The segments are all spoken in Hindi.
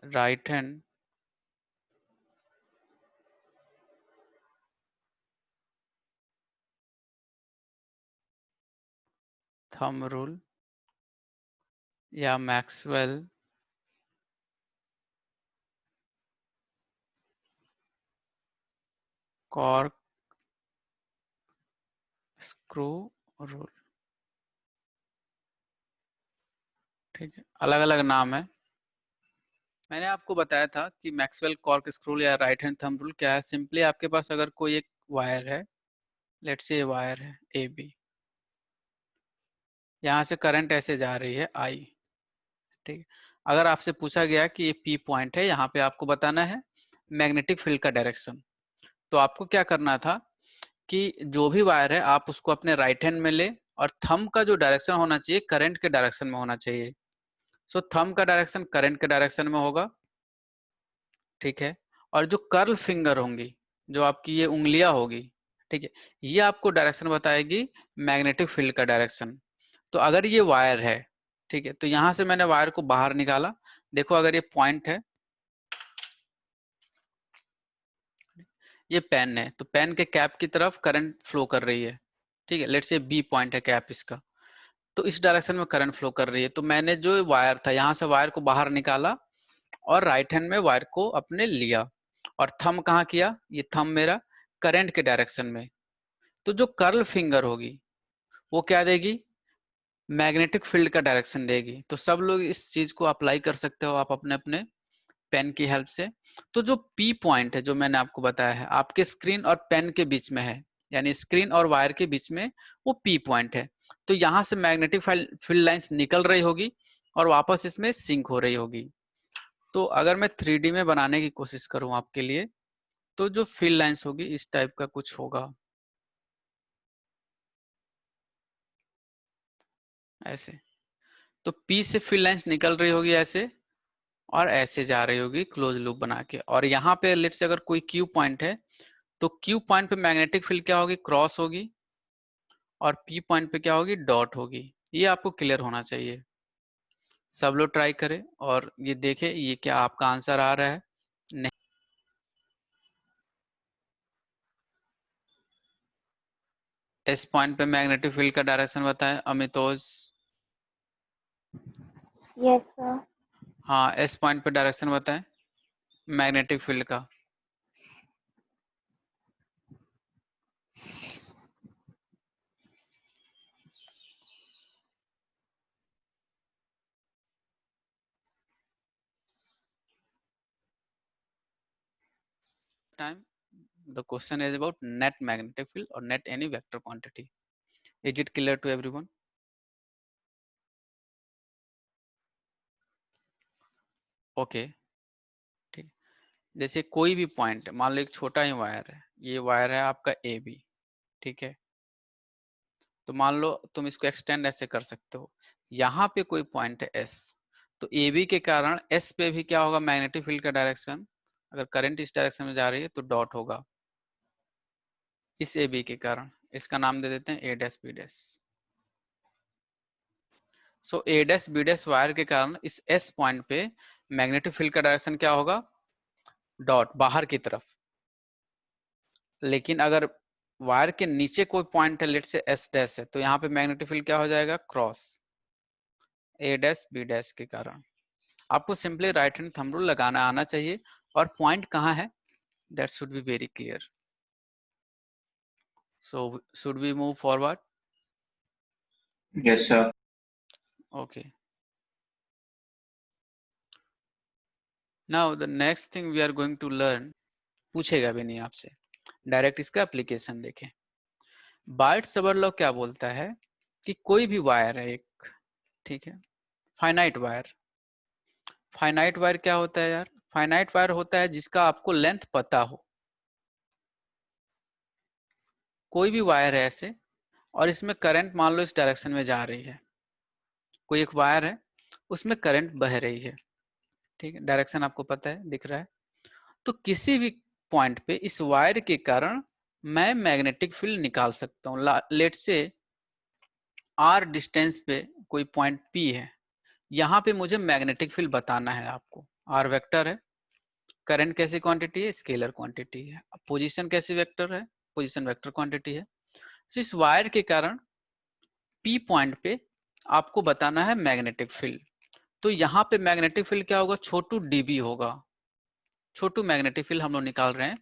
राइट हैंड थंब रूल या मैक्सवेल कॉर्क स्क्रू रूल, ठीक है, अलग अलग नाम है। मैंने आपको बताया था कि मैक्सवेल कॉर्क स्क्रू या राइट हैंड थंब रूल क्या है। सिंपली आपके पास अगर कोई एक वायर है, लेट्स से वायर है ए बी, यहाँ से करंट ऐसे जा रही है आई, ठीक है। अगर आपसे पूछा गया कि ये पी पॉइंट है, यहाँ पे आपको बताना है मैग्नेटिक फील्ड का डायरेक्शन, तो आपको क्या करना था कि जो भी वायर है आप उसको अपने राइट हैंड में ले, और थंब का जो डायरेक्शन होना चाहिए करंट के डायरेक्शन में होना चाहिए। सो थंब का डायरेक्शन करंट के डायरेक्शन में होगा, ठीक है। और जो कर्ल फिंगर होंगी, जो आपकी ये उंगलियां होगी, ठीक है, ये आपको डायरेक्शन बताएगी मैग्नेटिक फील्ड का डायरेक्शन। तो अगर ये वायर है, ठीक है, तो यहां से मैंने वायर को बाहर निकाला, देखो अगर ये पॉइंट है, ये पेन है, तो पेन के कैप की तरफ करंट फ्लो कर रही है, ठीक है, लेट्स से बी पॉइंट है कैप इसका, तो इस डायरेक्शन में करंट फ्लो कर रही है। तो मैंने जो वायर था यहाँ से वायर को बाहर निकाला और राइट हैंड में वायर को अपने लिया, और थंब कहाँ किया, ये थंब मेरा करंट के डायरेक्शन में। तो जो कर्ल फिंगर होगी वो क्या देगी, मैग्नेटिक फील्ड का डायरेक्शन देगी। तो सब लोग इस चीज को अप्लाई कर सकते हो आप अपने अपने पेन की हेल्प से। तो जो पी पॉइंट है जो मैंने आपको बताया है, आपके स्क्रीन और पेन के बीच में है, यानी स्क्रीन और वायर के बीच में वो पी पॉइंट है। तो यहाँ से मैग्नेटिक फील्ड लाइंस निकल रही होगी और वापस इसमें सिंक हो रही होगी। तो अगर मैं 3D में बनाने की कोशिश करूं आपके लिए, तो जो फील्ड लाइंस होगी इस टाइप का कुछ होगा, ऐसे। तो पी से फील्ड लाइंस निकल रही होगी ऐसे, और ऐसे जा रही होगी क्लोज लूप बना के। और यहाँ पे लेट से अगर कोई क्यू पॉइंट है, तो क्यू पॉइंट पे मैग्नेटिक फील्ड क्या होगी, क्रॉस होगी, और पी पॉइंट पे क्या होगी, डॉट होगी। ये आपको क्लियर होना चाहिए। सब लोग ट्राई करें और ये देखें ये क्या आपका आंसर आ रहा है। नहीं, एस पॉइंट पे मैग्नेटिक फील्ड का डायरेक्शन बताएं अमितोज। Yes sir. हाँ, एस पॉइंट पे डायरेक्शन बताएं मैग्नेटिक फील्ड का। Time, the question is about net magnetic field or net any vector quantity. Is it clear to everyone? Okay, ठीक। जैसे कोई भी पॉइंट, मान लो एक छोटा ही वायर है, ये वायर है आपका ए बी, ठीक है। तो मान लो तुम इसको एक्सटेंड ऐसे कर सकते हो, यहाँ पे कोई पॉइंट है एस, तो ए बी के कारण एस पे भी क्या होगा, मैग्नेटिक फील्ड का डायरेक्शन, अगर करंट इस डायरेक्शन में जा रही है तो डॉट होगा इस ए बी के कारण। इसका नाम दे देते हैं ए डैश बी डैश। सो ए डैश बी डैश वायर के कारण इस एस पॉइंट पे मैग्नेटिक फील्ड का डायरेक्शन क्या होगा, डॉट, बाहर की तरफ। लेकिन अगर वायर के नीचे कोई पॉइंट है, लेट से एस डैश है, तो यहाँ पे मैग्नेटिक फील्ड क्या हो जाएगा, cross A dash B dash के कारण। आपको simply right hand thumb rule लगाना आना चाहिए, और पॉइंट कहाँ है that should be very clear. So should we move forward? Yes, sir. Okay, now the next thing we are going to learn, पूछेगा भी नहीं आपसे, डायरेक्ट इसका एप्लीकेशन देखें। बार्ट सबर लॉ क्या बोलता है कि कोई भी वायर है एक, ठीक है, फाइनाइट वायर। फाइनाइट वायर क्या होता है यार, फाइनाइट वायर होता है जिसका आपको लेंथ पता हो। कोई भी वायर है ऐसे, और इसमें करंट मान लो इस डायरेक्शन में जा रही है, कोई एक वायर है उसमें करंट बह रही है, ठीक है, डायरेक्शन आपको पता है, दिख रहा है। तो किसी भी पॉइंट पे इस वायर के कारण मैं मैग्नेटिक फील्ड निकाल सकता हूँ। लेट से आर डिस्टेंस पे कोई पॉइंट पी है, यहाँ पे मुझे मैग्नेटिक फील्ड बताना है आपको। आर वेक्टर है, करंट कैसी क्वांटिटी है, स्केलर क्वांटिटी है, पोजीशन कैसी वेक्टर है, पोजीशन वेक्टर क्वांटिटी है। तो इस वायर के कारण पी पॉइंट पे आपको बताना है मैग्नेटिक फील्ड। तो यहाँ पे मैग्नेटिक फील्ड क्या होगा, छोटू डीबी होगा। छोटू मैग्नेटिक फील्ड हम लोग निकाल रहे हैं।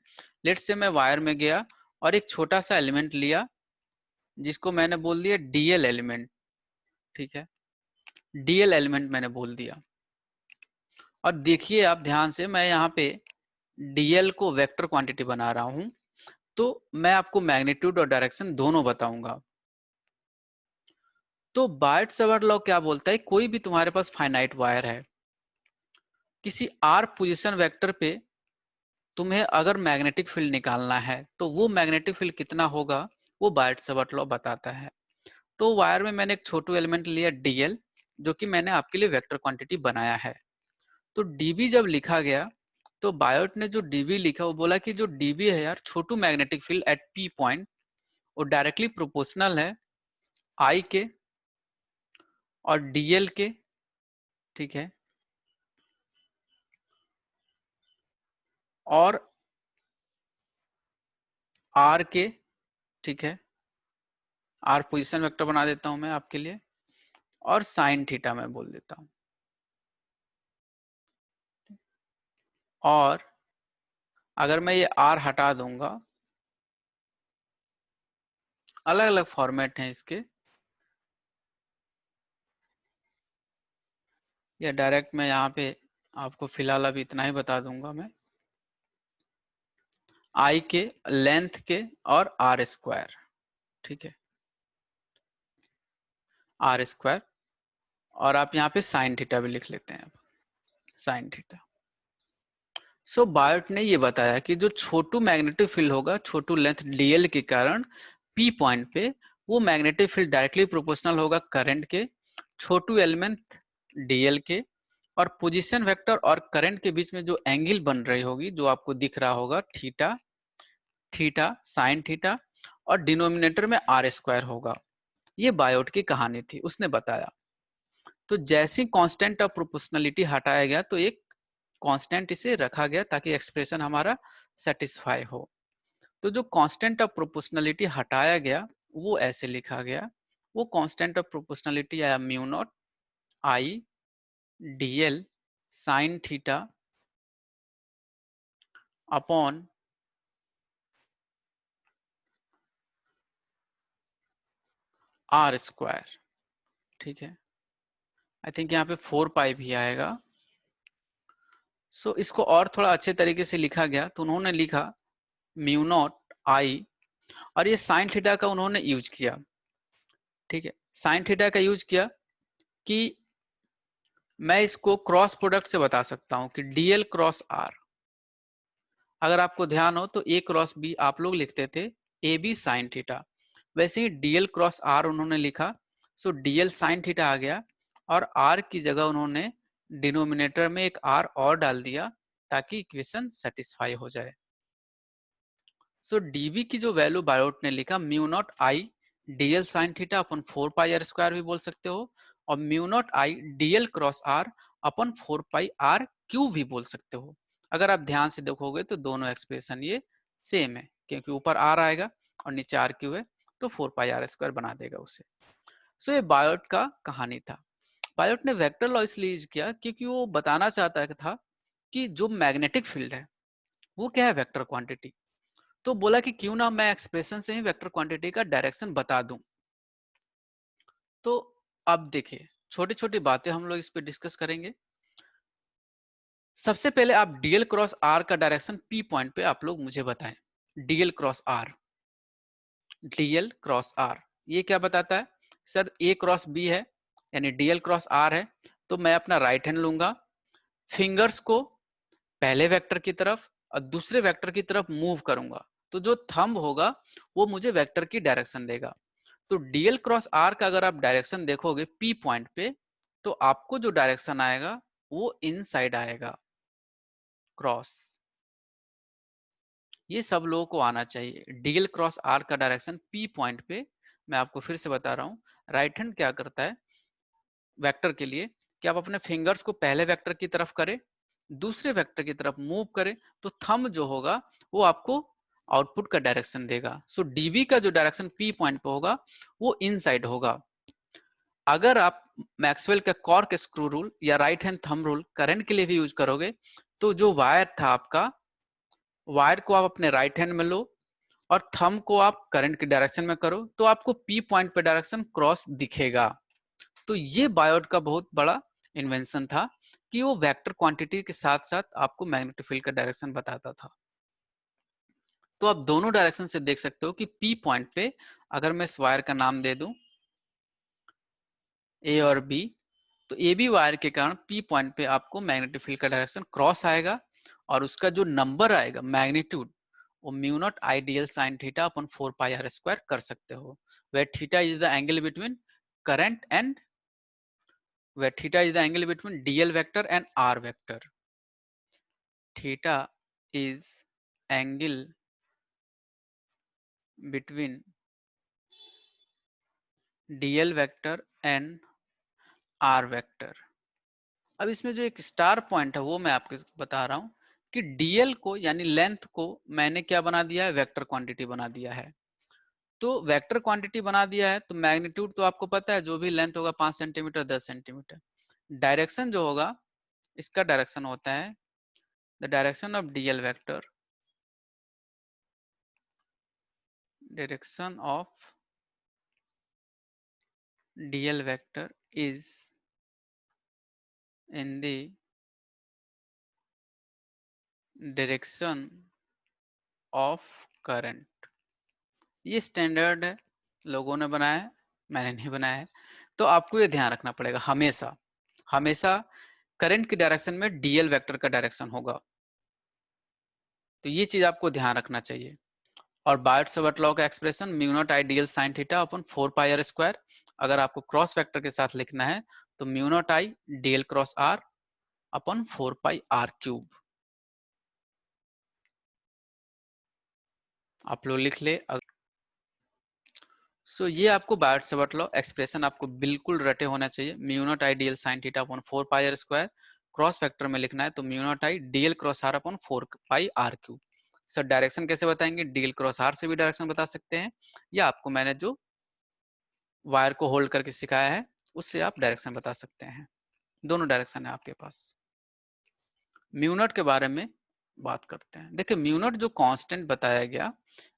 लेट्स से मैं वायर में गया और एक छोटा सा एलिमेंट लिया जिसको मैंने बोल दिया डीएल एलिमेंट, ठीक है, डीएल एलिमेंट मैंने बोल दिया। और देखिए आप ध्यान से, मैं यहाँ पे डीएल को वेक्टर क्वांटिटी बना रहा हूं, तो मैं आपको मैग्नीट्यूड और डायरेक्शन दोनों बताऊंगा। तो बायट-सवर्ट लॉ क्या बोलता है, कोई भी तुम्हारे पास फाइनाइट वायर है, किसी आर पोजीशन वेक्टर पे तुम्हें अगर मैग्नेटिक फील्ड निकालना है तो वो मैग्नेटिक फील्ड कितना होगा, वो बायट-सवर्ट लॉ बताता है। तो वायर में मैंने एक छोटू एलिमेंट लिया डीएल, जो कि मैंने आपके लिए वेक्टर क्वांटिटी बनाया है। तो डीबी जब लिखा गया तो बायोट ने जो डीबी लिखा वो बोला कि जो डीबी है यार, छोटू magnetic field at P point, वो डायरेक्टली प्रोपोर्शनल है आई के और डीएल के, ठीक है, और आर के, ठीक है, आर पोजीशन वेक्टर बना देता हूं मैं आपके लिए, और साइन थीटा मैं बोल देता हूं। और अगर मैं ये आर हटा दूंगा, अलग अलग फॉर्मेट हैं इसके, या डायरेक्ट मैं यहाँ पे आपको फिलहाल अभी इतना ही बता दूंगा मैं, आई के, लेंथ के और आर स्क्वायर, ठीक है, आर स्क्वायर, और आप यहाँ पे साइन थीटा भी लिख लेते हैं, साइन थीटा। सो बायोट ने ये बताया कि जो छोटू मैग्नेटिक फील्ड होगा, छोटू लेंथ डीएल के कारण पी पॉइंट पे, वो मैग्नेटिक फील्ड डायरेक्टली प्रोपोर्शनल होगा करंट के, छोटू एलिमेंट डीएल के, और पोजीशन वेक्टर और करंट के बीच में जो एंगल बन रही होगी, जो आपको दिख रहा होगा थीटा, थीटा साइन थीटा, और डिनोमिनेटर में आर स्क्वायर होगा। ये बायोट की कहानी थी, उसने बताया। तो जैसी कांस्टेंट ऑफ प्रोपोर्शनलिटी हटाया गया तो एक कांस्टेंट इसे रखा गया ताकि एक्सप्रेशन हमारा सेटिस्फाई हो। तो जो कांस्टेंट ऑफ प्रोपोर्शनलिटी हटाया गया वो ऐसे लिखा गया, वो कांस्टेंट ऑफ प्रोपोर्शनलिटी आया mu not I dl sine theta upon r square, ठीक है। आई थिंक यहाँ पे 4 पाई भी आएगा। सो इसको और थोड़ा अच्छे तरीके से लिखा गया, तो उन्होंने लिखा म्यू नॉट आई, और ये साइन थीटा का उन्होंने यूज किया, ठीक है, साइन थीटा का यूज किया कि मैं इसको क्रॉस प्रोडक्ट से बता सकता हूं कि डीएल क्रॉस आर। अगर आपको ध्यान हो तो ए क्रॉस बी आप लोग लिखते थे ए बी साइन थीटा, वैसे ही डीएल क्रॉस आर उन्होंने लिखा, सो डीएल साइन थीटा आ गया, और आर की जगह उन्होंने डिनोमिनेटर में एक आर और डाल दिया ताकि इक्वेशन सेटिस्फाई हो जाए। सो डीबी की जो वैल्यू बायोट ने लिखा mu not I dl sine theta upon 4 pi are square भी बोल सकते हो, और mu not I dl cross r upon 4 pi r cube भी बोल सकते हो। अगर आप ध्यान से देखोगे तो दोनों एक्सप्रेशन ये सेम है, क्योंकि ऊपर आर आएगा और नीचे आर क्यू है, तो 4 पाई आर स्क्वायर बना देगा उसे। सो ये बायोट का कहानी था। बायोट ने वेक्टर लॉ इसलिए यूज किया क्योंकि वो बताना चाहता था कि जो मैग्नेटिक फील्ड है वो क्या है, वेक्टर क्वांटिटी। तो बोला कि क्यों ना मैं एक्सप्रेशन से ही वेक्टर क्वांटिटी का डायरेक्शन बता दूं। तो अब देखिए, छोटी छोटी बातें हम लोग इस पे डिस्कस करेंगे। सबसे पहले आप डीएल क्रॉस आर का डायरेक्शन पी पॉइंट पे आप लोग मुझे बताएं। Dl cross r, dl cross r ये क्या बताता है, सर ए क्रॉस बी है यानी डीएल क्रॉस आर है, तो मैं अपना राइट हैंड लूंगा, फिंगर्स को पहले वेक्टर की तरफ और दूसरे वेक्टर की तरफ मूव करूंगा, तो जो थंब होगा वो मुझे वेक्टर की डायरेक्शन देगा। तो डीएल क्रॉस आर का अगर आप डायरेक्शन देखोगे पी पॉइंट पे, तो आपको जो डायरेक्शन आएगा वो इनसाइड आएगा, क्रॉस। ये सब लोगों को आना चाहिए। डीएल क्रॉस आर का डायरेक्शन पी पॉइंट पे, मैं आपको फिर से बता रहा हूँ, राइट हैंड क्या करता है वेक्टर के लिए कि आप अपने फिंगर्स को पहले वेक्टर की तरफ करें, दूसरे वेक्टर की तरफ मूव करे तो थंब जो होगा वो आपको आउटपुट का डायरेक्शन देगा। सो डीबी का जो डायरेक्शन पी पॉइंट पे होगा वो इनसाइड होगा। अगर आप मैक्सवेल का कॉर्क स्क्रू रूल या right hand thumb rule current के लिए भी यूज करोगे तो जो वायर था आपका, वायर को आप अपने राइट हैंड में लो और थंब को आप करंट की डायरेक्शन में करो तो आपको पी पॉइंट पे डायरेक्शन क्रॉस दिखेगा। तो ये बायोट का बहुत बड़ा इन्वेंशन था कि वो वेक्टर क्वांटिटी के साथ साथ आपको मैग्नेटिक फील्ड का डायरेक्शन बताता था। तो आप दोनों डायरेक्शन से देख सकते हो कि पी पॉइंट पे अगर मैं इस वायर का नाम दे दूं ए और बी, तो ए बी वायर के कारण पी पॉइंट पे आपको मैग्नेटिक फील्ड का डायरेक्शन क्रॉस आएगा और उसका जो नंबर आएगा मैग्नीट्यूड वो mu not I D L sine theta upon 4 pi are square कर सकते हो, where theta is the angle between current and where theta is the angle between dl vector and r vector. Theta is angle between dl vector and r vector. अब इसमें जो एक स्टार पॉइंट है वो मैं आपको बता रहा हूं कि dl को यानी लेंथ को मैंने क्या बना दिया है, वेक्टर क्वांटिटी बना दिया है। तो वेक्टर क्वांटिटी बना दिया है तो मैग्नीट्यूड तो आपको पता है, जो भी लेंथ होगा 5 सेंटीमीटर 10 सेंटीमीटर। डायरेक्शन जो होगा इसका डायरेक्शन होता है the direction of dl vector, direction of dl vector is in the direction of current। ये स्टैंडर्ड है, लोगों ने बनाया है, मैंने नहीं बनाया है। तो आपको ये ध्यान रखना पड़ेगा, हमेशा हमेशा करंट की डायरेक्शन में डीएल वेक्टर का डायरेक्शन होगा। तो ये चीज आपको ध्यान रखना चाहिए। और बायट-सावर्त लॉ का expression mu not I D L sine theta upon 4 pi are square, अगर आपको क्रॉस वेक्टर के साथ लिखना है तो mu not I D L cross r upon 4 pi r cube. आप लोग लिख ले। सो ये आपको बायट-सावर्त लॉ एक्सप्रेशन आपको बिल्कुल रटे होना चाहिए। Mu not I D L sine theta upon 4 pi are square, cross vector में लिखना है तो mu not I D L cross r upon 4 pi r cube. Sir direction कैसे बताएंगे, डी एल क्रॉस आर से भी डायरेक्शन बता सकते हैं, या आपको मैंने जो वायर को होल्ड करके सिखाया है उससे आप डायरेक्शन बता सकते हैं। दोनों डायरेक्शन है आपके पास। म्यू नॉट के बारे में बात करते हैं। देखिए म्यू नॉट जो कांस्टेंट बताया गया,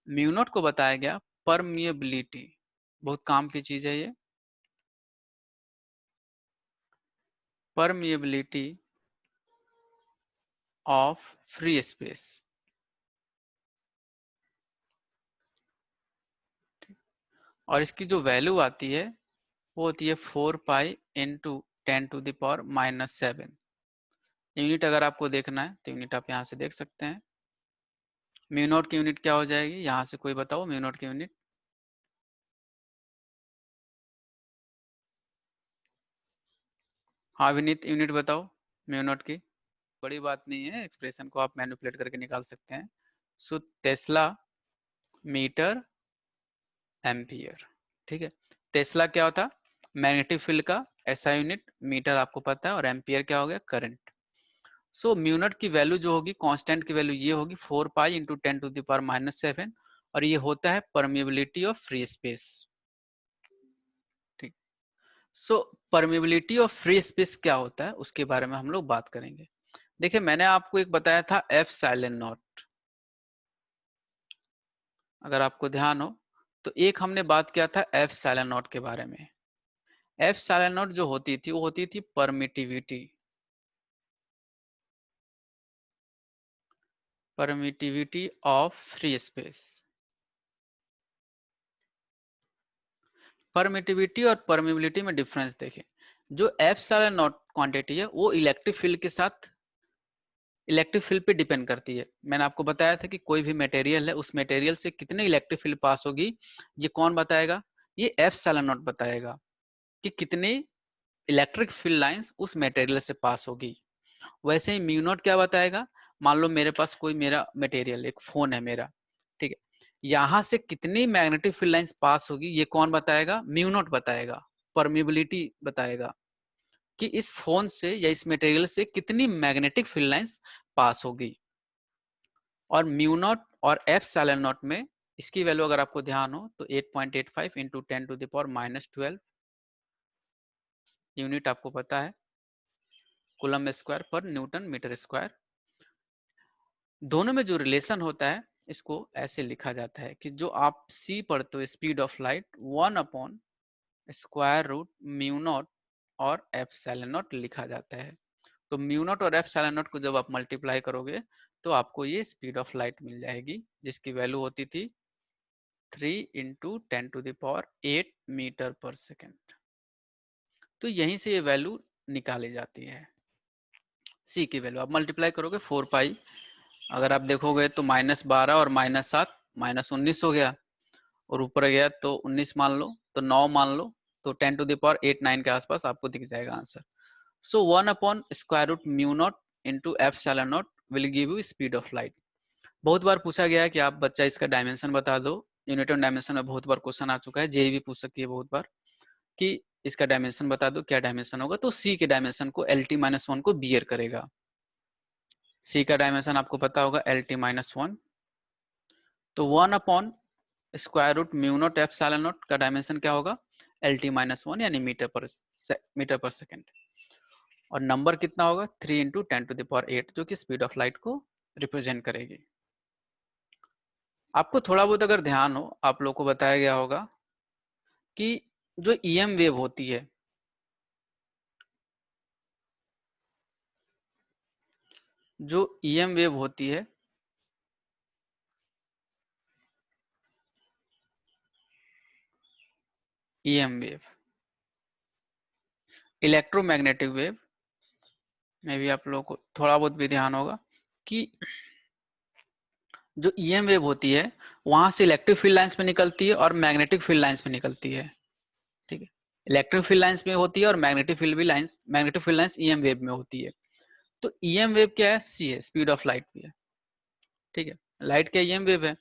म्यू नॉट को बताया गया परमिएबिलिटी, बहुत काम की चीज है ये, परमिएबिलिटी ऑफ फ्री स्पेस। और इसकी जो वैल्यू आती है वो होती है 4 pi into 10 to the power -7। Unit अगर आपको देखना है तो यूनिट आप यहाँ से देख सकते हैं। म्यू नॉट की यूनिट क्या हो जाएगी, यहाँ से कोई बताओ म्यू नॉट की यूनिट। हाँ विनीत यूनिट बताओ म्यू नॉट की। बड़ी बात नहीं है, एक्सप्रेशन को आप मैनिपुलेट करके निकाल सकते हैं। सो टेस्ला मीटर एम्पियर, ठीक है। टेस्ला क्या होता, मैग्नेटिक फील्ड का एसआई यूनिट, मीटर आपको पता है, और एम्पियर क्या हो गया, करंट। सो म्यू नॉट की वैल्यू जो होगी, कांस्टेंट की वैल्यू ये होगी 4 pi into 10 to the power -7, और ये होता है परमिएबिलिटी ऑफ फ्री स्पेस, ठीक। सो परमिएबिलिटी ऑफ फ्री स्पेस क्या होता है उसके बारे में हम लोग बात करेंगे। देखिए मैंने आपको एक बताया था एफ साइलेंट नॉट, अगर आपको ध्यान हो तो एक हमने बात किया था एफ साइलेंट नॉट के बारे में। एफ साइलेंट नॉट जो होती थी वो होती थी permittivity, permittivity of free space. Permittivity और परमिबिलिटी में डिफरेंस देखें। जो एफ साइलेंट नॉट क्वांटिटी है वो इलेक्ट्रिक फील्ड के साथ, इलेक्ट्रिक फील्ड पे डिपेंड करती है। मैंने आपको बताया था कि कोई भी मटेरियल है उस मटेरियल से कितने इलेक्ट्रिक फील्ड पास होगी, ये कौन बताएगा, ये एफ साइलेंट नॉट बताएगा कि कितने इलेक्ट्रिक फील्ड लाइंस उस मटेरियल से पास होगी। वैसे ही म्यू नॉट क्या बताएगा, मान लो मेरे पास कोई मेरा मटेरियल, एक फोन है मेरा, ठीक है, यहां से कितनी मैग्नेटिक फील्ड लाइंस पास होगी ये कौन बताएगा, म्यू नॉट बताएगा, परमिबिलिटी बताएगा। कि इस फोन से या इस मटेरियल से कितनी मैग्नेटिक फील्ड लाइंस पास होगी। और म्यू नॉट और एप्सिलॉन नॉट में इसकी वैल्यू अगर आपको ध्यान हो तो 8.85 इंटू 10⁻⁻12 यूनिट आपको पता है कूलम स्क्वायर पर न्यूटन मीटर स्क्वायर। दोनों में जो रिलेशन होता है इसको ऐसे लिखा जाता है कि जो आप c पढ़ते हो speed of light 1 square root mu naught और एप्सिलॉन नॉट लिखा जाता है। तो म्यू नॉट और एप्सिलॉन नॉट को जब आप मल्टीप्लाई करोगे तो आपको ये स्पीड ऑफ लाइट मिल जाएगी, जिसकी वैल्यू होती थी 3 इंटू 10⁸ मीटर पर सेकेंड। तो यहीं से ये वैल्यू निकाली जाती है, c की वैल्यू आप मल्टीप्लाई करोगे 4 पाई, अगर आप देखोगे तो -12 और -7 -19 हो गया, और ऊपर गया तो 19 मान लो, तो 9 मान लो, तो 10⁸ 9 के आसपास आपको दिख जाएगा answer. So 1/√μ not into epsilon not will give you speed of light. बहुत बार पूछा गया है कि आप बच्चा इसका डायमेंशन बता दो, यूनिट ऑफ डायमेंशन में बहुत बार क्वेश्चन आ चुका है, जेई भी पूछ सकती है बहुत बार कि इसका डायमेंशन बता दो, क्या डायमेंशन होगा, तो सी के डायमेंशन को LT-1 को बियर करेगा। सी का डायमेंशन आपको पता होगा LT-1, तो 1/√μ नॉट एप्सिलॉन नॉट का डायमेंशन क्या होगा LT-1 यानी मीटर पर सेकेंड, और नंबर कितना होगा 3 इंटू 10⁸ जो कि स्पीड ऑफ लाइट को रिप्रेजेंट करेगी। आपको थोड़ा बहुत अगर ध्यान हो, आप लोग को बताया गया होगा कि जो EM वेव होती है, जो EM वेव होती है, EM वेव इलेक्ट्रोमैग्नेटिक वेव में भी आप लोगों को थोड़ा बहुत भी ध्यान होगा कि जो EM वेव होती है वहां से इलेक्ट्रिक फील्ड लाइंस में निकलती है और मैग्नेटिक फील्ड लाइंस में निकलती है, ठीक है। इलेक्ट्रिक फील्ड लाइंस में होती है और magnetic field lines EM wave में होती है। तो EM वेव क्या है, c है, स्पीड ऑफ लाइट भी है, ठीक है। लाइट क्या EM वेव है,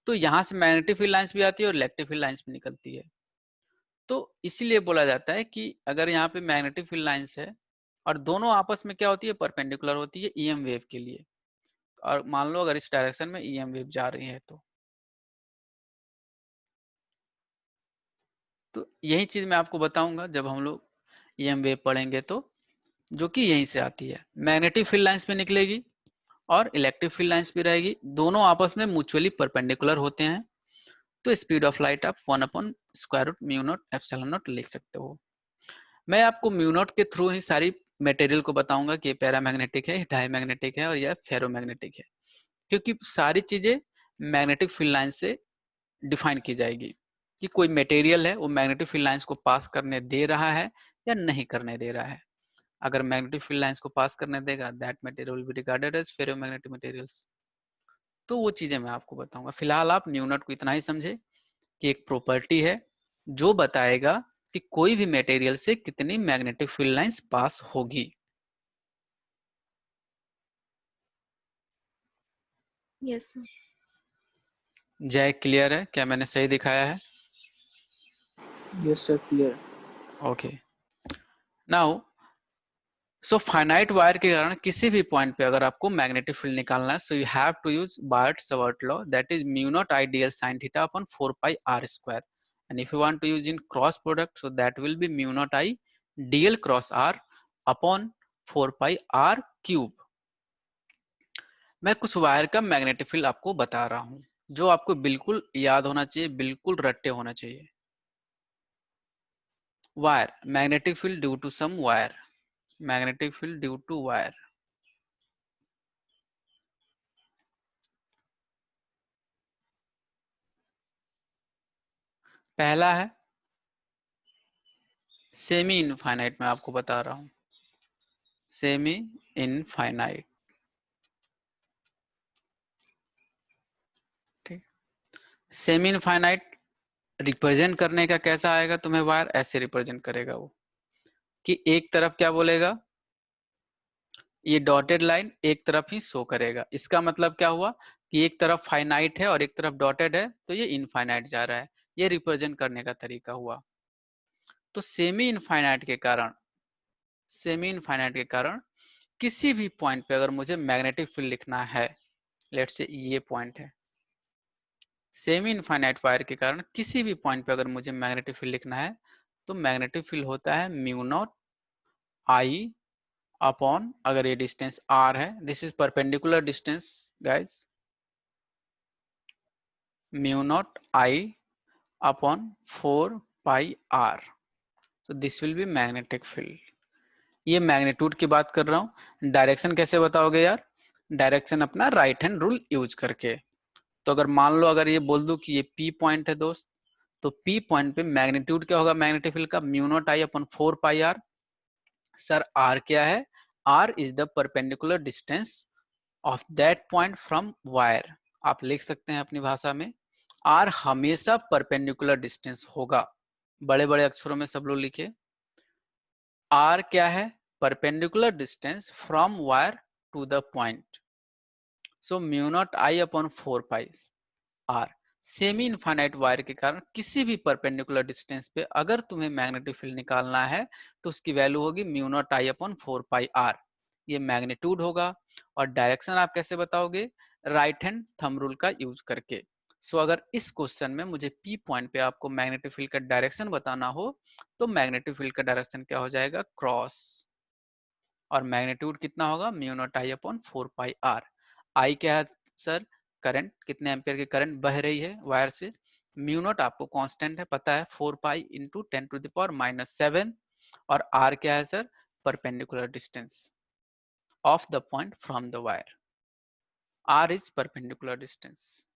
तो यहाँ से मैग्नेटिक फील्ड लाइंस भी आती है और इलेक्ट्रिक फील्ड लाइंस भी निकलती है। तो इसीलिए बोला जाता है कि अगर यहाँ पे मैग्नेटिक फील्ड लाइंस है और दोनों आपस में क्या होती है, परपेंडिकुलर होती है EM वेव के लिए, और मान लो अगर इस डायरेक्शन में EM वेव जा रही है तो यही चीज मैं आपको बताऊंगा जब हम लोग EM वेव पढ़ेंगे, तो जो कि यहीं से आती है, मैग्नेटिक फील्ड लाइंस में निकलेगी और इलेक्ट्रिक फील्ड लाइंस भी रहेगी, दोनों आपस में म्यूचुअली परपेंडिकुलर होते हैं। तो स्पीड ऑफ लाइट आप 1/√μ नॉट एप्सिलॉन नॉट लिख सकते हो। मैं आपको म्यू नॉट के थ्रू ही सारी मटेरियल को बताऊंगा कि पैरामैग्नेटिक है, डायमैग्नेटिक है और यह फेरोमैग्नेटिक है, क्योंकि सारी चीजें मैग्नेटिक फील्ड लाइन से डिफाइन की जाएगी कि कोई मटेरियल है वो मैग्नेटिक फील्ड लाइंस को पास करने दे रहा है या नहीं करने दे रहा है। अगर मैग्नेटिक फील्ड लाइंस को पास करने देगा, that material will be regarded as ferromagnetic materials. तो वो चीजें मैं आपको बताऊंगा। फिलहाल आप न्यू नॉट को इतना ही समझे कि एक प्रॉपर्टी है जो बताएगा कि कोई भी मटेरियल से कितनी मैग्नेटिक फील्ड लाइंस पास होगी। Yes sir. जय, क्लियर है क्या, मैंने सही दिखाया है? Yes sir, clear. Okay, now so finite wire के कारण किसी भी पॉइंट पे अगर आपको मैग्नेटिक फील्ड निकालना है, so you have to use Biot Savart law, that is mu not I dl sin theta upon 4 pi r square, and if you want to use in cross product, so that will be mu not I dl cross r upon 4 pi r cube. मैं कुछ वायर का मैग्नेटिक फील्ड आपको बता रहा हूं जो आपको बिल्कुल याद होना चाहिए, बिल्कुल रट्टे होना चाहिए। Wire magnetic field due to some wire, magnetic field due to wire. पहला है सेमी इनफाइनाइट, मैं आपको बता रहा हूं सेमी इनफाइनाइट, ठीक। सेमी इनफाइनाइट रिप्रेजेंट करने का कैसा आएगा तुम्हें, वायर ऐसे रिप्रेजेंट करेगा वो कि एक तरफ क्या बोलेगा, ये डॉटेड लाइन एक तरफ ही शो करेगा। इसका मतलब क्या हुआ कि एक तरफ फाइनाइट है और एक तरफ डॉटेड है, तो ये इनफाइनाइट जा रहा है। ये रिप्रेजेंट करने का तरीका हुआ। तो सेमी इनफाइनाइट के कारण सेमी इनफाइनाइट के कारण किसी भी पॉइंट पे अगर मुझे मैग्नेटिक फील्ड लिखना है, लेट्स से ये पॉइंट है, सेमी इनफाइनाइट वायर के कारण किसी भी पॉइंट पे अगर मुझे मैग्नेटिक फील्ड लिखना है, तो मैग्नेटिक फील्ड होता है म्यू नॉट आई अपॉन, अगर ये डिस्टेंस r है, this is perpendicular distance guys, mu naught I upon 4 pi r, so this will be magnetic field। ये मैग्नीट्यूड की बात कर रहा हूं। डायरेक्शन कैसे बताओगे यार? डायरेक्शन अपना राइट हैंड रूल यूज करके। तो अगर मान लो अगर ये बोल दूं कि ये P पॉइंट है दोस्त, तो P पॉइंट पे मैग्नीट्यूड क्या होगा मैग्नेटिक फील्ड का? Mu naught I upon 4 pi r। Sir r क्या है? r is the perpendicular distance of that point from wire. आप लिख सकते हैं अपनी भाषा में, r हमेशा परपेंडिकुलर डिस्टेंस होगा। बड़े बड़े अक्षरों में सब लोग लिखे, r क्या है? Perpendicular distance from wire to the point. So mu not I upon 4 pi r। Semi infinite wire के कारण किसी भी परपेंडिकुलर डिस्टेंस पे अगर तुम्हें मैग्नेटिक फील्ड निकालना है, तो उसकी वैल्यू होगी mu not I upon 4 pi r। ये मैग्नीट्यूड होगा। और डायरेक्शन आप कैसे बताओगे? राइट हैंड थंब रूल का यूज करके। सो अगर इस क्वेश्चन में मुझे P पॉइंट पे आपको मैग्नेटिक फील्ड का डायरेक्शन बताना हो, तो मैग्नेटिक फील्ड का डायरेक्शन क्या हो जाएगा? क्रॉस। और मैग्नीट्यूड कितना होगा? Mu not I upon 4 pi r। आई क्या है सर? करंट, कितने एम्पियर की करंट बह रही है वायर से। म्यू नॉट आपको कांस्टेंट है पता है, 4 पाई इंटू 10⁻⁻7। और r क्या है sir? Perpendicular distance of the point from the wire. r is perpendicular distance.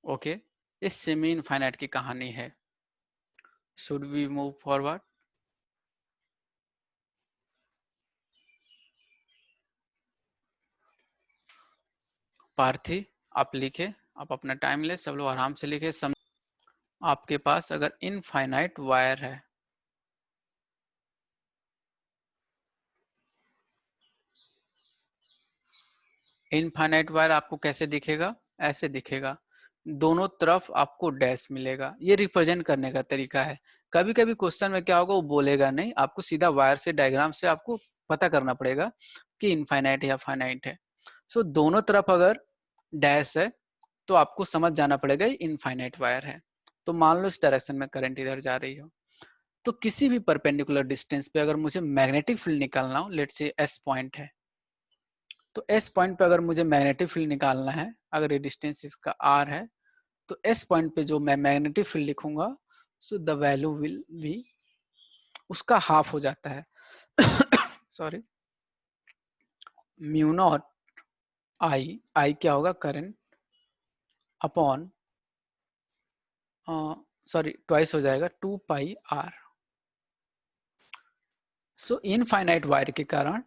Okay, इस सेमी इनफाइनाइट की कहानी है। Should we move forward? Parthi आप लिखे, आप अपना टाइम ले, सब लोग आराम से लिखे। आपके पास अगर इनफाइनाइट वायर है, इनफाइनाइट वायर आपको कैसे दिखेगा? ऐसे दिखेगा, दोनों तरफ आपको डैश मिलेगा। ये रिप्रेजेंट करने का तरीका है। कभी कभी क्वेश्चन में क्या होगा, वो बोलेगा नहीं, आपको सीधा वायर से डायग्राम से आपको पता करना पड़ेगा कि इनफाइनाइट या फाइनाइट है। सो दोनों तरफ अगर डैश है, तो आपको समझ जाना पड़ेगा इनफाइनाइट वायर है। तो मान लो इस डायरेक्शन में करंट इधर जा रही हो, तो किसी भी परपेंडिकुलर डिस्टेंस पे अगर मुझे मैग्नेटिक फील्ड निकालना हो, लेट्स से एस पॉइंट है, तो एस पॉइंट पे अगर मुझे मैग्नेटिक फील्ड निकालना है, अगर ये डिस्टेंस इसका आर है, तो एस पॉइंट पे जो मैं मैग्नेटिक फील्ड लिखूंगा, so the value will be, उसका हाफ हो जाता है सॉरी, म्यू नॉट आई, आई क्या होगा? करंट, अपॉन, सॉरी ट्वाइस हो जाएगा 2 pi are. So infinite wire के कारण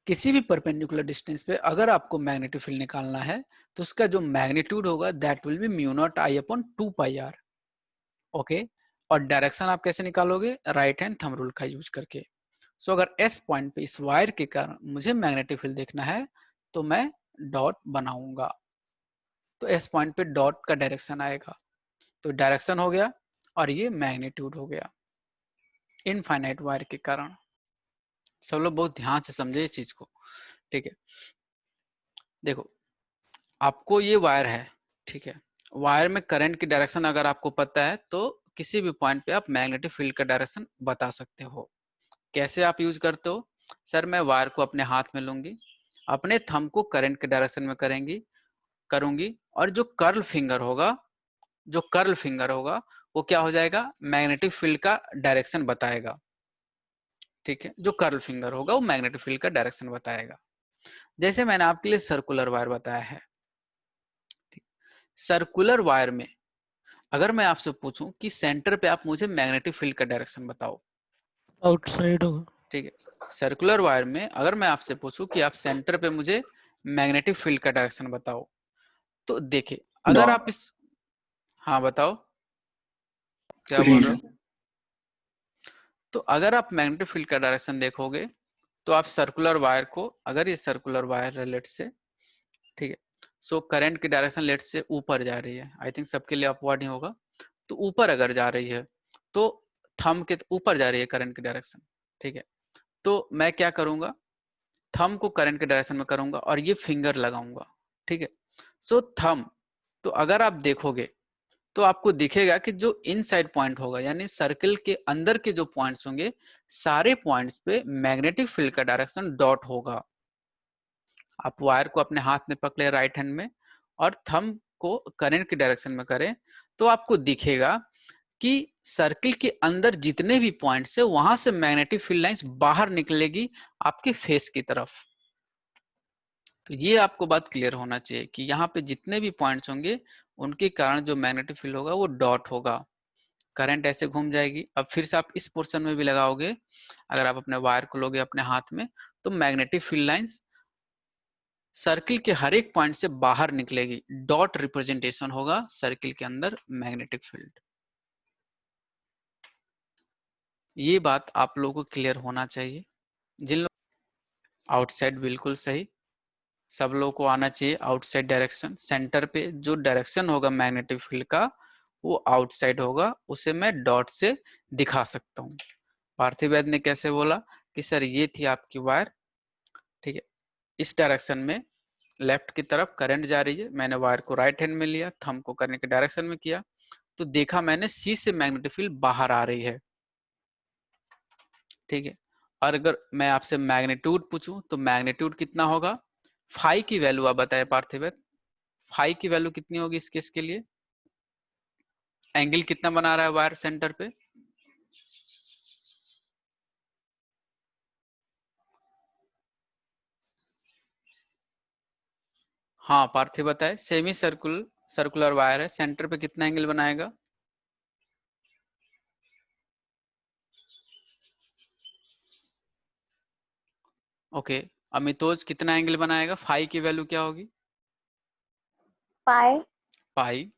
किसी भी परपेंडिकुलर डिस्टेंस पे अगर आपको मैग्नेटिक फील्ड निकालना है, तो उसका जो मैग्नीट्यूड होगा that will be mu not I upon 2 pi r. Okay, और डायरेक्शन आप कैसे निकालोगे? राइट हैंड थंब रूल का यूज करके। सो अगर एस पॉइंट पे इस वायर के कारण मुझे मैग्नेटिक फील्ड देखना है, तो मैं डॉट बनाऊंगा। तो एस पॉइंट पे डॉट का डायरेक्शन आएगा, तो डायरेक्शन हो गया और ये मैग्नीट्यूड हो गया इनफाइनाइट वायर के कारण। सब लोग बहुत ध्यान से समझे इस चीज को, ठीक है? देखो, आपको ये वायर है, ठीक है? वायर में करंट की डायरेक्शन अगर आपको पता है, तो किसी भी पॉइंट पे आप मैग्नेटिक फील्ड का डायरेक्शन बता सकते हो। कैसे आप यूज करते हो? सर मैं वायर को अपने हाथ में लूंगी, अपने थंब को करंट के डायरेक्शन में करूंगी, और जो कर्ल फिंगर होगा, जो कर्ल फिंगर होगा, वो क्या हो जाएगा? मैग्नेटिक फील्ड का डायरेक्शन बताएगा। ठीक है, जो कर्ल फिंगर होगा वो मैग्नेटिक फील्ड का डायरेक्शन बताएगा। जैसे मैंने आपके लिए सर्कुलर वायर बताया है, सर्कुलर वायर में अगर मैं आपसे पूछूं कि सेंटर पे आप मुझे मैग्नेटिक फील्ड का डायरेक्शन बताओ, आउटसाइड होगा। ठीक है? सर्कुलर वायर में अगर मैं आपसे पूछूं कि आप सेंटर पे मुझे मैग्नेटिक फील्ड का डायरेक्शन बताओ, तो देखिए, अगर आप नॉर्थ। इस, हाँ बताओ, क्या कुछ बोल नहीं रहे सर। हो? तो अगर आप मैग्नेटिक फील्ड का डायरेक्शन देखोगे तो आप सर्कुलर वायर को, अगर ये सर्कुलर वायर है लेट से, ठीक है, सो करंट की डायरेक्शन लेट से ऊपर जा रही है, आई थिंक सबके लिए अपवर्ड ही होगा, तो ऊपर अगर जा रही है तो थंब के ऊपर जा रही है करंट की डायरेक्शन, ठीक है, तो मैं क्या करूंगा, थंब को करंट के डायरेक्शन में करूंगा और ये फिंगर लगाऊंगा, ठीक है, सो थंब, तो अगर आप देखोगे तो आपको दिखेगा कि जो इनसाइड पॉइंट होगा यानी सर्कल के अंदर के जो पॉइंट्स होंगे सारे पॉइंट्स पे मैग्नेटिक फील्ड का डायरेक्शन डॉट होगा। आप वायर को अपने हाथ में पकड़े राइट हैंड में और थंब को करंट की डायरेक्शन में करें तो आपको दिखेगा कि सर्किल के अंदर जितने भी पॉइंट्स है वहां से मैग्नेटिक फील्ड लाइंस बाहर निकलेगी आपके फेस की तरफ। तो ये आपको बात क्लियर होना चाहिए कि यहाँ पे जितने भी पॉइंट्स होंगे उनके कारण जो मैग्नेटिक फील्ड होगा वो डॉट होगा, करंट ऐसे घूम जाएगी। अब फिर से आप इस पोर्शन में भी लगाओगे, अगर आप अपने वायर को लोगे अपने हाथ में तो मैग्नेटिक फील्ड लाइंस सर्किल के हर एक पॉइंट से बाहर निकलेगी, डॉट रिप्रेजेंटेशन होगा सर्किल के अंदर मैग्नेटिक फील्ड। ये बात आप लोगों को क्लियर होना चाहिए। जिन लोग आउटसाइड, बिल्कुल सही, सब लोगों को आना चाहिए आउटसाइड डायरेक्शन। सेंटर पे जो डायरेक्शन होगा मैग्नेटिक फील्ड का वो आउटसाइड होगा, उसे मैं डॉट से दिखा सकता हूँ। पार्थिव वैद्य ने कैसे बोला कि सर ये थी आपकी वायर, ठीक है, इस डायरेक्शन में लेफ्ट की तरफ करंट जा रही है, मैंने वायर को राइट हैंड में लिया, थंब को करंट के डायरेक्शन में किया तो देखा मैंने सी से मैग्नेटिक फील्ड बाहर आ रही है, ठीक है। और अगर मैं आपसे मैग्नीट्यूड पूछूं तो मैग्नीट्यूड कितना होगा, फाई की वैल्यू आप बताए पार्थिव, फाई की वैल्यू कितनी होगी इस केस के लिए, एंगल कितना बना रहा है वायर सेंटर पे, हाँ पार्थिव बताए, सेमी सर्कुलर वायर है, सेंटर पे कितना एंगल बनाएगा, ओके, अमितोज कितना एंगल बनाएगा, फाई की वैल्यू क्या होगी, पाई। पाई।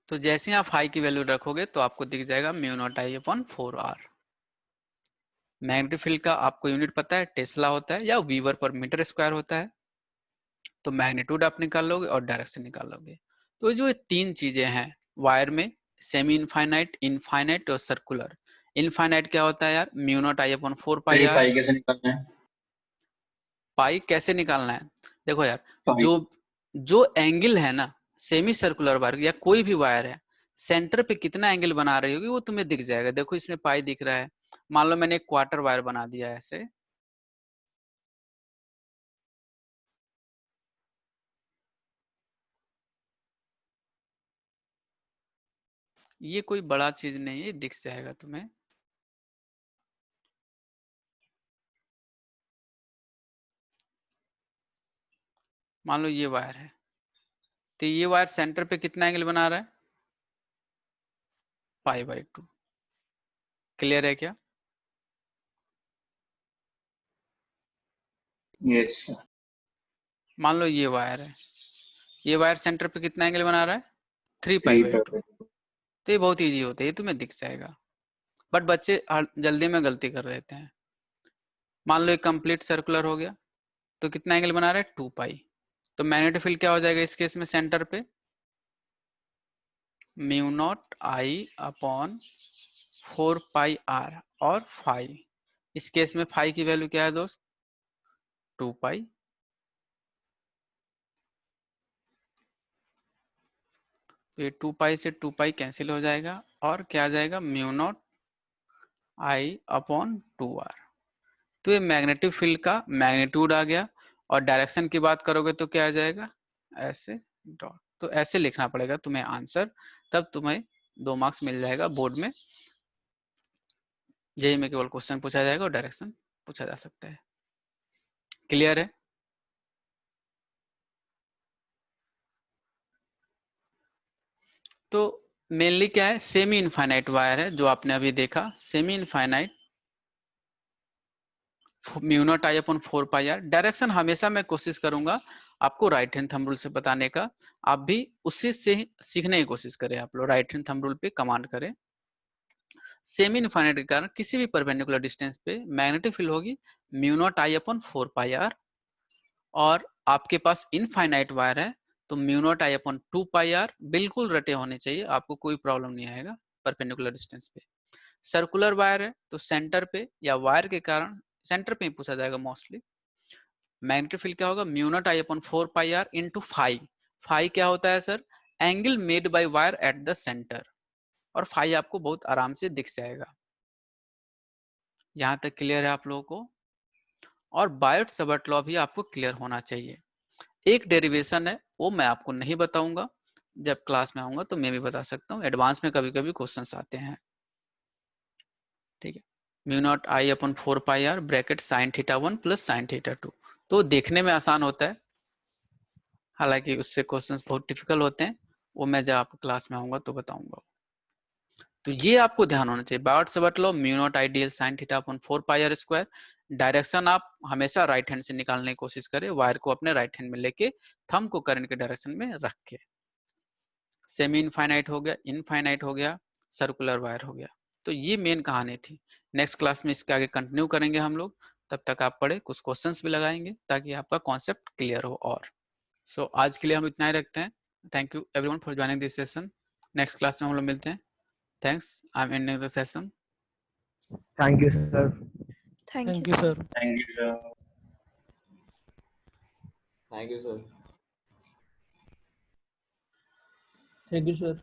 तो जैसे आप फाई की वैल्यू रखोगे तो आपको दिख जाएगा mu naught I upon 4r। Magnetic field का आपको यूनिट पता है, टेस्ला होता है या वीवर पर मीटर स्क्वायर होता है। तो मैग्नीट्यूड आप निकाल लोगे और डायरेक्शन निकाल लोगे। तो जो ये तीन चीजें हैं वायर में, सेमी इनफाइनाइट, इनफाइनाइट और सर्कुलर। इनफाइनाइट क्या होता है यार, म्यू नॉट आई अपॉन 4 पाई ये आर। पाई कैसे निकालना है? पाई कैसे निकालना है, देखो यार, पाई। जो जो एंगल है ना सेमी सर्कुलर वायर या कोई भी वायर है, सेंटर पे कितना एंगल बना रही होगी वो तुम्हें दिख जाएगा। देखो इसमें पाई दिख रहा है, मान लो मैंने एक क्वार्टर वायर बना दिया है ऐसे, ये कोई बड़ा चीज नहीं है, दिख जाएगा तुम्हें। मान लो ये वायर है, तो ये वायर सेंटर पे कितना एंगल बना रहा है, π/2। क्लियर है क्या? Yes sir. मान लो ये वायर है, ये वायर सेंटर पे कितना एंगल बना रहा है, 3 3π/2। तो ये बहुत इजी होता है, ये तुम्हें दिख जाएगा, बट बच्चे जल्दी में गलती कर देते हैं। मान लो एक कंप्लीट सर्कुलर हो गया, तो कितना एंगल बना रहा है, 2π। तो मैग्नेटिक फील्ड क्या हो जाएगा इस केस में सेंटर पे, mu naught I upon 4πr और फाई। इस केस में फाई की वैल्यू क्या है दोस्त, 2π। तो ये 2π से 2π कैंसिल हो जाएगा और क्या आ जाएगा, mu naught I upon 2r। तो ये मैग्नेटिक फील्ड का मैग्नीट्यूड आ गया। और डायरेक्शन की बात करोगे तो क्या आ जाएगा, ऐसे डॉट। तो ऐसे लिखना पड़ेगा तुम्हें आंसर, तब तुम्हें 2 मार्क्स मिल जाएगा बोर्ड में। जेई में केवल क्वेश्चन पूछा जाएगा और डायरेक्शन पूछा जा सकता है। क्लियर है? तो मेनली क्या है, सेमी इनफाइनाइट वायर है जो आपने अभी देखा, semi infinite mu not I upon 4 pi r. Direction हमेशा मैं कोशिश करूंगा आपको राइट हैंड थंब रूल से बताने का, आप भी उसी से ही सीखने की कोशिश करें। आप लोग राइट हैंड थंब रूल पे कमांड करें। सेमी इनफाइनाइट के कारण किसी भी परपेंडिकुलर डिस्टेंस पे मैग्नेटिक फील्ड होगी mu not I upon 4 pi r, और आपके पास इनफाइनाइट वायर है तो mu not I upon 2 pi r. बिल्कुल रटे होने चाहिए, आपको कोई प्रॉब्लम नहीं आएगा परपेंडिकुलर डिस्टेंस पे। सर्कुलर वायर है तो सेंटर पे या वायर के कारण सेंटर पे ही पूछा जाएगा मोस्टली। मैग्नेटिक फील्ड क्या होगा, mu not I upon 4 pi r into phi. Phi क्या होता है sir, angle made by wire at the centre, और फाई आपको बहुत आराम से दिख जाएगा। यहां तक क्लियर है आप लोगों को? और बायोट सबर्ट लॉ भी आपको क्लियर होना चाहिए। एक डेरिवेशन है वो मैं आपको नहीं बताऊंगा, जब क्लास में आऊंगा तो मैं भी बता सकता हूँ। एडवांस में कभी कभी क्वेश्चंस आते हैं, ठीक है। Mu not I upon 4 pi r bracket sine theta 1 plus sine theta 2, तो देखने में आसान होता है, हालांकि उससे क्वेश्चंस बहुत डिफिकल्ट होते हैं, वो मैं जब आपको क्लास में आऊंगा तो बताऊंगा। तो ये आपको ध्यान होना चाहिए। Biot Savart law, mu not ideal sine theta upon 4 pi are square. Direction आप हमेशा राइट हैंड से निकालने की कोशिश करें, वायर को अपने राइट हैंड में लेके थंब को करंट के डायरेक्शन में रख के। सेमी इनफाइनाइट हो गया, इनफाइनाइट हो गया, सर्कुलर वायर हो गया। तो ये मेन कहानी थी। नेक्स्ट क्लास में इसके आगे कंटिन्यू करेंगे हम लोग। तब तक आप पढ़े, कुछ क्वेश्चंस भी लगाएंगे ताकि आपका कॉन्सेप्ट क्लियर हो। और आज के लिए हम इतना ही रखते हैं। Thank you everyone for joining this session. Next class में हम लोग मिलते हैं। Thanks, I am ending the session. Thank you, sir. Thank you, sir. Thank you, sir. Thank you, sir. Thank you, sir.